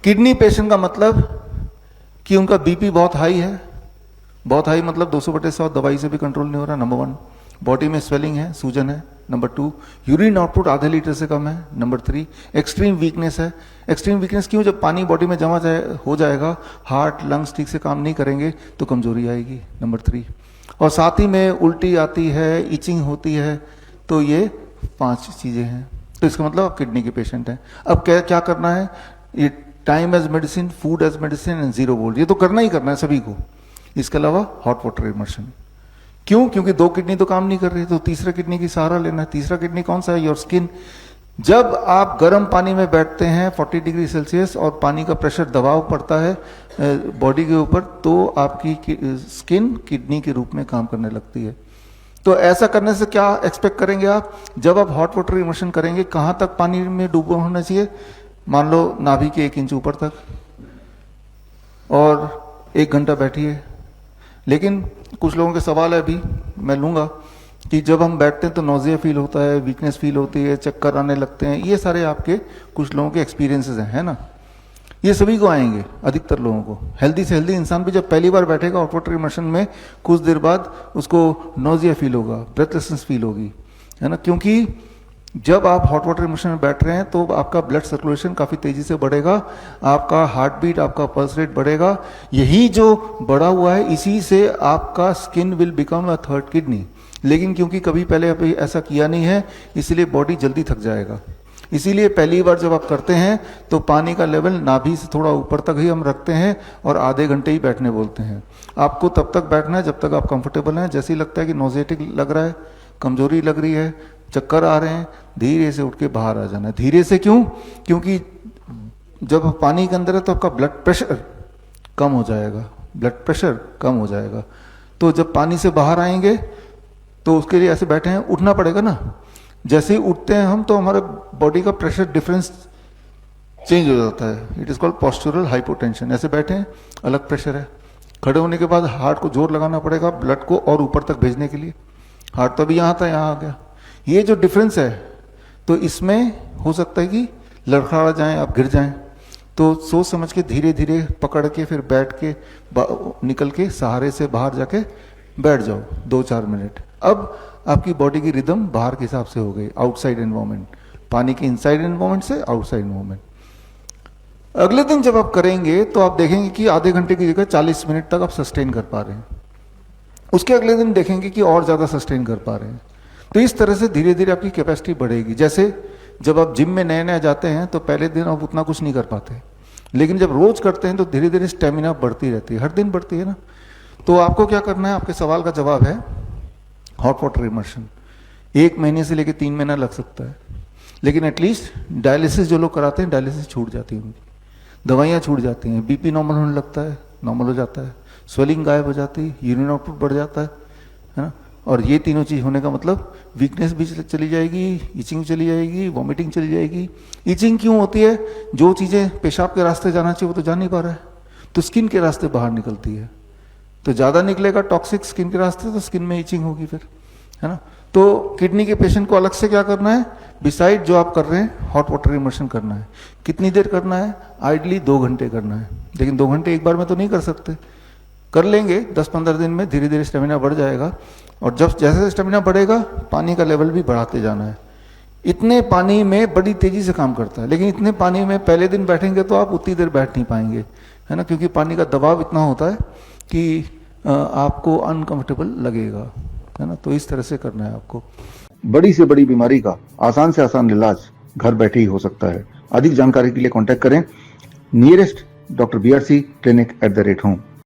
Kidney patient का मतलब कि उनका बीपी बहुत हाई है, बहुत हाई मतलब 200/100 दवाई से भी कंट्रोल नहीं हो रहा, नंबर 1। बॉडी में स्वेलिंग है, सूजन है, नंबर 2। यूरिन आउटपुट आधे लीटर से कम है, नंबर 3। एक्सट्रीम वीकनेस है। एक्सट्रीम वीकनेस क्यों? जब पानी बॉडी में जमा हो जाएगा, हार्ट लंग्स ठीक से काम नहीं करेंगे तो कमजोरी आएगी, नंबर 3। और साथ ही में उल्टी आती है, इचिंग होती है, तो ये 5 चीजें हैं। तो इसका मतलब आप किडनी के पेशेंट हैं। अब क्या करना है? ये time as medicine, food as medicine and 0 volt, ये तो करना ही करना है सभी को। इसके अलावा हॉट वाटर इमर्शन। क्यों? क्योंकि 2 किडनी तो काम नहीं कर रही, तो तीसरा किडनी की सहारा लेना है। तीसरा किडनी कौन सा है? Your skin. जब आप गर्म पानी में बैठते हैं 40 डिग्री सेल्सियस और पानी का प्रेशर दबाव पड़ता है बॉडी के ऊपर, तो आपकी स्किन किडनी के रूप में काम करने लगती है। तो ऐसा करने से क्या एक्सपेक्ट करेंगे आप? जब आप हॉट वाटर इमर्शन करेंगे, कहां तक पानी में डूबा होना चाहिए? मान लो नाभि के 1 इंच ऊपर तक, और 1 घंटा बैठिए। लेकिन कुछ लोगों के सवाल है, अभी मैं लूंगा, कि जब हम बैठते हैं तो नोजिया फील होता है, वीकनेस फील होती है, चक्कर आने लगते हैं। ये सारे आपके कुछ लोगों के एक्सपीरियंसेस हैं, है ना? ये सभी को आएंगे, अधिकतर लोगों को। हेल्दी से हेल्दी इंसान भी जब पहली बार बैठेगा हॉट वाटर इमर्शन में, कुछ देर बाद उसको नोजिया फील होगा, ब्रेथलेसनेस फील होगी, है ना? क्योंकि जब आप हॉट वाटर इमर्शन में बैठ रहे हैं तो आपका ब्लड सर्कुलेशन काफी तेजी से बढ़ेगा, आपका हार्ट बीट, आपका पल्स रेट बढ़ेगा। यही जो बढ़ा हुआ है, इसी से आपका skin will become a 3rd kidney. लेकिन क्योंकि कभी पहले अभी ऐसा किया नहीं है, इसलिए बॉडी जल्दी थक जाएगा। इसीलिए पहली बार जब आप करते हैं तो पानी का लेवल नाभि से थोड़ा ऊपर तक ही हम रखते हैं और आधे घंटे ही बैठने बोलते हैं। आपको तब तक बैठना है जब तक आप कंफर्टेबल हैं। जैसे ही लगता है कि नोजेटिक लग रहा है, कमजोरी लग रही है, चक्कर आ रहे हैं, धीरे से उठ के बाहर आ जाना है। धीरे से क्यों? क्योंकि जब पानी के अंदर है तो आपका ब्लड प्रेशर कम हो जाएगा, ब्लड प्रेशर कम हो जाएगा। तो जब पानी से बाहर आएंगे तो उसके लिए ऐसे बैठे हैं, उठना पड़ेगा ना। जैसे ही उठते हैं हम तो हमारे बॉडी का प्रेशर डिफरेंस चेंज हो जाता है। It is called postural hypotension. ऐसे बैठे हैं, अलग प्रेशर है। खड़े होने के बाद हार्ट को जोर लगाना पड़ेगा ब्लड को और ऊपर तक भेजने के लिए। हार्ट तो अभी यहाँ था, यहाँ आ गया। ये जो डिफरेंस है, तो इसमें हो सकता है कि लड़खड़ा जाएं, आप गिर जाएं। तो सोच समझ के धीरे धीरे पकड़ के फिर बैठ के निकल के सहारे से बाहर जाके बैठ जाओ 2-4 मिनट। अब आपकी बॉडी की रिदम बाहर के हिसाब से हो गई, आउटसाइड एनवायरमेंट, पानी के इनसाइड एनवायरमेंट से आउटसाइड एनवायरमेंट। अगले दिन जब आप करेंगे तो आप देखेंगे कि आधे घंटे की जगह 40 मिनट तक आप सस्टेन कर पा रहे हैं। उसके अगले दिन देखेंगे कि और ज्यादा सस्टेन कर पा रहे हैं। तो इस तरह से धीरे धीरे आपकी कैपेसिटी बढ़ेगी। जैसे जब आप जिम में नए नए जाते हैं तो पहले दिन आप उतना कुछ नहीं कर पाते, लेकिन जब रोज करते हैं तो धीरे धीरे स्टेमिना बढ़ती रहती है, हर दिन बढ़ती है ना। तो आपको क्या करना है? आपके सवाल का जवाब है हॉट वाटर इमर्शन। 1 महीने से लेकर 3 महीना लग सकता है, लेकिन एटलीस्ट डायलिसिस जो लोग कराते हैं, डायलिसिस छूट जाती है उनकी, दवाइयाँ छूट जाती हैं, बीपी नॉर्मल होने लगता है, नॉर्मल हो जाता है, स्वेलिंग गायब हो जाती है, यूरिन आउटपुट बढ़ जाता है ना। और ये तीनों चीज होने का मतलब वीकनेस भी चली जाएगी, इचिंग चली जाएगी, वॉमिटिंग चली जाएगी। इचिंग क्यों होती है? जो चीजें पेशाब के रास्ते जाना चाहिए वो तो जा नहीं पा रहा है, तो स्किन के रास्ते बाहर निकलती है। तो ज्यादा निकलेगा टॉक्सिक स्किन के रास्ते, तो स्किन में इचिंग होगी फिर, है ना। तो किडनी के पेशेंट को अलग से क्या करना है? बिसाइड जो आप कर रहे हैं हॉट वाटर इमर्शन करना है। कितनी देर करना है? आइडली 2 घंटे करना है, लेकिन 2 घंटे एक बार में तो नहीं कर सकते। कर लेंगे 10-15 दिन में, धीरे धीरे स्टेमिना बढ़ जाएगा। और जब जैसे स्टेमिना बढ़ेगा, पानी का लेवल भी बढ़ाते जाना है। इतने पानी में बड़ी तेजी से काम करता है, लेकिन इतने पानी में पहले दिन बैठेंगे तो आप उतनी देर बैठ नहीं पाएंगे, है ना, क्योंकि पानी का दबाव इतना होता है कि आपको अनकंफर्टेबल लगेगा, है ना। तो इस तरह से करना है आपको। बड़ी से बड़ी बीमारी का आसान से आसान इलाज घर बैठे ही हो सकता है। अधिक जानकारी के लिए कांटेक्ट करें nearest doctor BRC clinic @home।